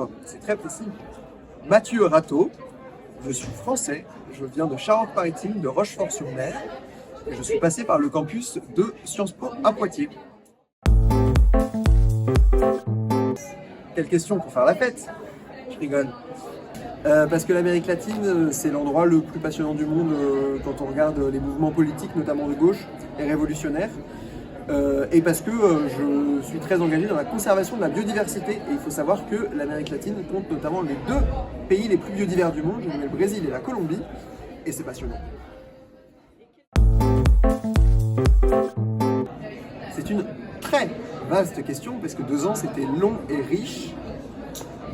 dire, c'est très précis. Mathieu Rateau, je suis français, je viens de Charente-Maritime, de Rochefort-sur-Mer, et je suis passé par le campus de Sciences Po à Poitiers. Quelle question pour faire la fête? Je rigole. Parce que l'Amérique latine, c'est l'endroit le plus passionnant du monde quand on regarde les mouvements politiques, notamment de gauche et révolutionnaires. Et parce que je suis très engagé dans la conservation de la biodiversité. Et il faut savoir que l'Amérique latine compte notamment les deux pays les plus biodivers du monde, le Brésil et la Colombie. Et c'est passionnant. C'est une très vaste question parce que 2 ans c'était long et riche.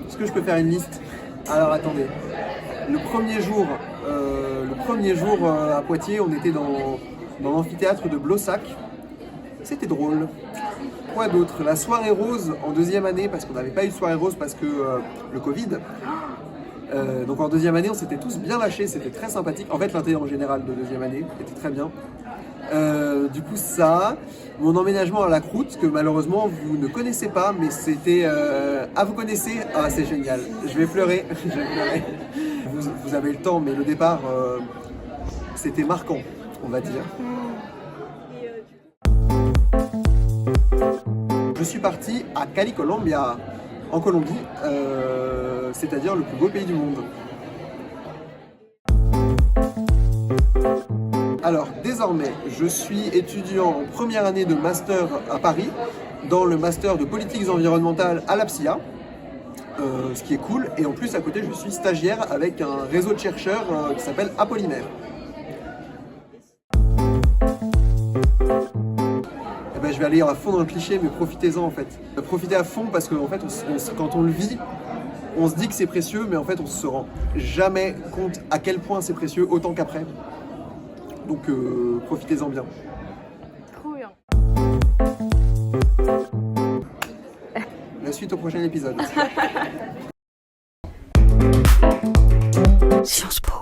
Est-ce que je peux faire une liste? Alors attendez, le premier jour à Poitiers, on était dans l'amphithéâtre de Blossac. C'était drôle. Quoi d'autre? La soirée rose en 2e année, parce qu'on n'avait pas eu de soirée rose parce que le Covid. Donc en 2e année, on s'était tous bien lâchés, c'était très sympathique. En fait, l'intérêt en général de 2e année était très bien. Du coup, ça, mon emménagement à la Croûte, que malheureusement vous ne connaissez pas, mais c'était... Ah, vous connaissez? Ah, c'est génial. Je vais pleurer. Je vais pleurer. Vous avez le temps, mais le départ, c'était marquant, on va dire. Je suis parti à Cali, Colombia, en Colombie, c'est-à-dire le plus beau pays du monde. Alors, désormais, je suis étudiant en première année de master à Paris, dans le master de politiques environnementales à l'APSIA, ce qui est cool. Et en plus, à côté, je suis stagiaire avec un réseau de chercheurs qui s'appelle Apolymère. Je vais aller à fond dans le cliché, mais profitez-en en fait. Profitez à fond parce que en fait, quand on le vit, on se dit que c'est précieux, mais en fait, on se rend jamais compte à quel point c'est précieux, autant qu'après. Donc, profitez-en bien. Trop bien. La suite au prochain épisode. Sciences Po.